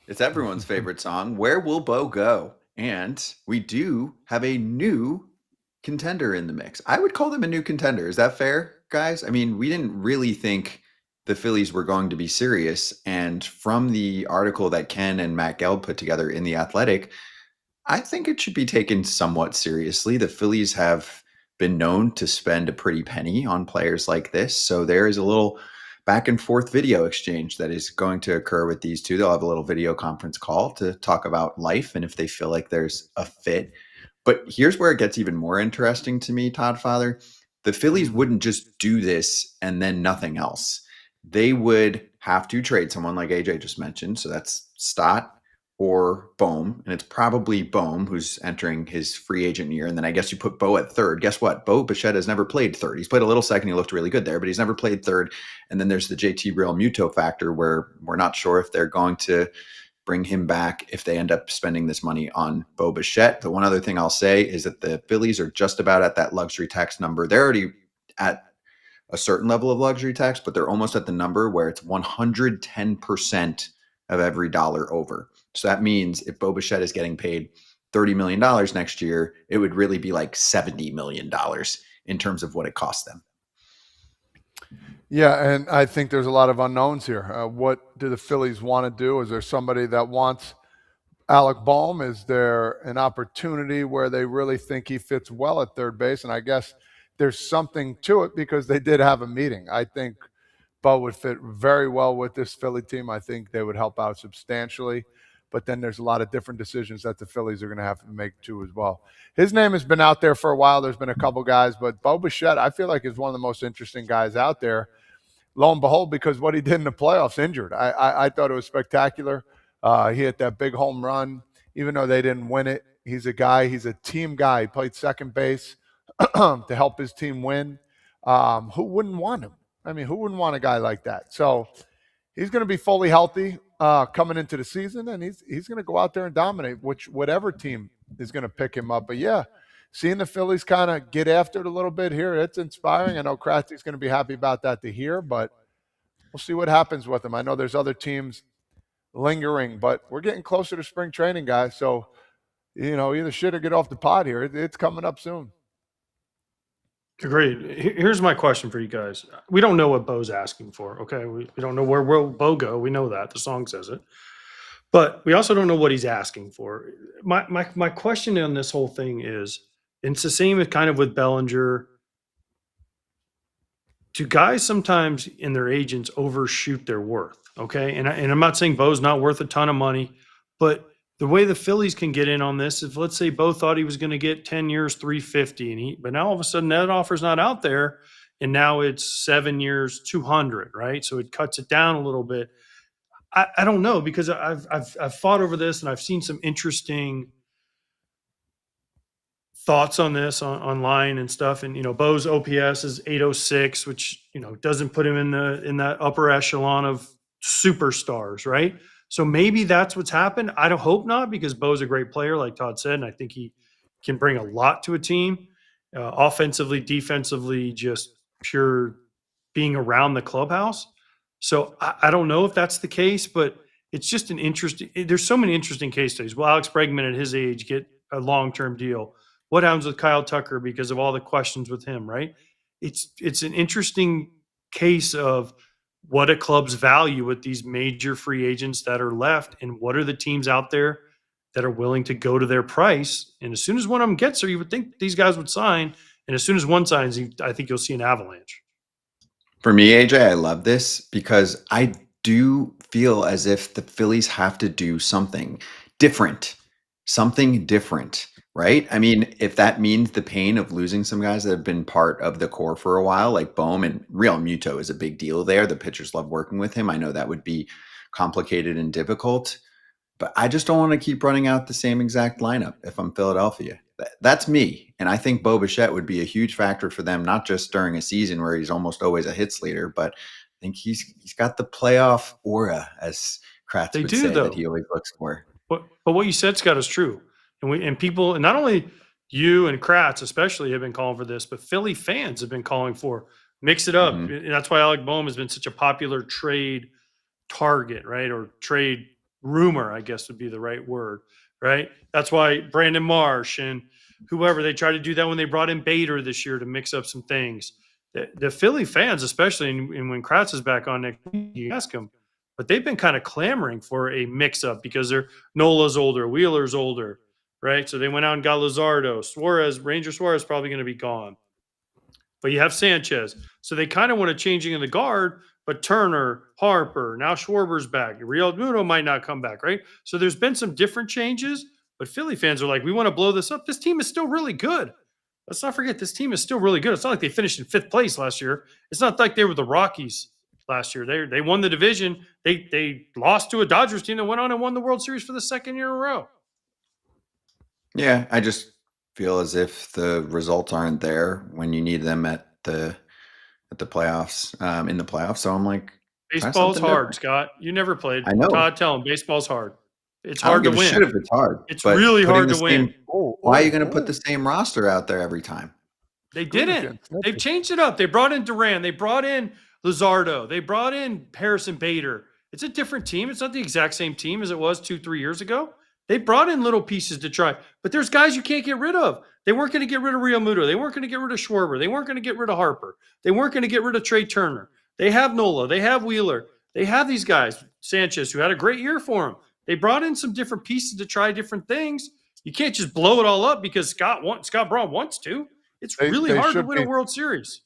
It's everyone's favorite song. Where will Bo go? And we do have a new contender in the mix. I would call them a new contender. Is that fair, guys? I mean, we didn't really think the Phillies were going to be serious. And from the article that Ken and Matt Geld put together in The Athletic, I think it should be taken somewhat seriously. The Phillies have been known to spend a pretty penny on players like this. So there is a little back and forth video exchange that is going to occur with these two. They'll have a little video conference call to talk about life and if they feel like there's a fit. But here's where it gets even more interesting to me, Todd Father. The Phillies Mm. wouldn't just do this and then nothing else. They would have to trade someone like AJ just mentioned. So that's Stott or Bohm, and it's probably Bohm who's entering his free agent year. And then I guess you put Bo at third. Guess what? Bo Bichette has never played third. He's played a little second. He looked really good there, but he's never played third. And then there's the JT Real Muto factor where we're not sure if they're going to bring him back if they end up spending this money on Bo Bichette. The one other thing I'll say is that the Phillies are just about at that luxury tax number. They're already at a certain level of luxury tax, but they're almost at the number where it's 110% of every dollar over. So that means if Bo Bichette is getting paid $30 million next year, it would really be like $70 million in terms of what it costs them. Yeah, and I think there's a lot of unknowns here. What do the Phillies want to do? Is there somebody that wants Alec Bohm? Is there an opportunity where they really think he fits well at third base? And I guess there's something to it because they did have a meeting. I think Bo would fit very well with this Philly team. I think they would help out substantially. But then there's a lot of different decisions that the Phillies are going to have to make too as well. His name has been out there for a while. There's been a couple guys, but Bo Bichette, I feel like is one of the most interesting guys out there. Lo and behold, because what he did in the playoffs, injured. I thought it was spectacular. He hit that big home run, even though they didn't win it. He's a guy. He's a team guy. He played second base to help his team win. Who wouldn't want him? I mean, who wouldn't want a guy like that? So he's going to be fully healthy coming into the season, and he's going to go out there and dominate, whatever team is going to pick him up. But yeah, seeing the Phillies kind of get after it a little bit here, it's inspiring. I know Kratzy's going to be happy about that to hear, but we'll see what happens with him. I know there's other teams lingering, but we're getting closer to spring training, guys. So either shit or get off the pot here. It's coming up soon. Agreed. Here's my question for you guys. We don't know what Bo's asking for. Okay. We don't know where will Bo go. We know that. The song says it. But we also don't know what he's asking for. My question on this whole thing is, and it's the same as kind of with Bellinger. Do guys sometimes in their agents overshoot their worth? Okay. And I'm not saying Bo's not worth a ton of money, but the way the Phillies can get in on this, if let's say Bo thought he was going to get 10 years, 350, but now all of a sudden that offer's not out there. And now it's 7 years, 200, right? So it cuts it down a little bit. I don't know because I've fought over this and I've seen some interesting thoughts on this online and stuff. And Bo's OPS is 806, which doesn't put him in that upper echelon of superstars, right? So maybe that's what's happened. I don't hope not because Bo's a great player, like Todd said, and I think he can bring a lot to a team, offensively, defensively, just pure being around the clubhouse. So I don't know if that's the case, but it's just an interesting. There's so many interesting case studies. Will Alex Bregman at his age get a long-term deal? What happens with Kyle Tucker because of all the questions with him? Right? It's an interesting case of what a club's value with these major free agents that are left, and what are the teams out there that are willing to go to their price. And as soon as one of them gets there, you would think these guys would sign. And as soon as one signs, I think you'll see an avalanche. For me, AJ, I love this because I do feel as if the Phillies have to do different, something different, right? I mean, if that means the pain of losing some guys that have been part of the core for a while, like Bohm and Real Muto is a big deal there. The pitchers love working with him. I know that would be complicated and difficult, but I just don't want to keep running out the same exact lineup if I'm Philadelphia. That's me. And I think Bo Bichette would be a huge factor for them, not just during a season where he's almost always a hits leader, but I think he's got the playoff aura, as Kratz They would do say, that though. he always looks for. But what you said, Scott, is true. And people, and not only you and Kratz especially have been calling for this, but Philly fans have been calling for mix it up. Mhm. And that's why Alec Bohm has been such a popular trade target, right? Or trade rumor, I guess would be the right word, right? That's why Brandon Marsh and whoever, they tried to do that when they brought in Bader this year to mix up some things. The Philly fans, especially, and when Kratz is back on next week, you ask them, but they've been kind of clamoring for a mix up because they're Nola's older, Wheeler's older, right? So they went out and got Luzardo. Ranger Suarez probably going to be gone. But you have Sanchez. So they kind of want a changing of the guard, but Turner, Harper, now Schwarber's back. Real Muto might not come back, right? So there's been some different changes, but Philly fans are like, we want to blow this up. This team is still really good. Let's not forget, this team is still really good. It's not like they finished in 5th place last year. It's not like they were the Rockies last year. They won the division. They lost to a Dodgers team that went on and won the World Series for the 2nd year in a row. Yeah, I just feel as if the results aren't there when you need them at the playoffs, in the playoffs. So I'm like, baseball's hard, different. Scott. You never played. I know. Todd, tell him baseball's hard. It's I don't hard to give a shit win. if it's hard. It's really hard to win. Why are you going to put the same roster out there every time? They didn't. They've changed it up. They brought in Duran. They brought in Luzardo. They brought in Harrison Bader. It's a different team. It's not the exact same team as it was 2-3 years ago. They brought in little pieces to try, but there's guys you can't get rid of. They weren't going to get rid of Real Muto. They weren't going to get rid of Schwarber. They weren't going to get rid of Harper. They weren't going to get rid of Trey Turner. They have Nola. They have Wheeler. They have these guys, Sanchez, who had a great year for them. They brought in some different pieces to try different things. You can't just blow it all up because Scott Braun wants to. It's really hard to win a World Series.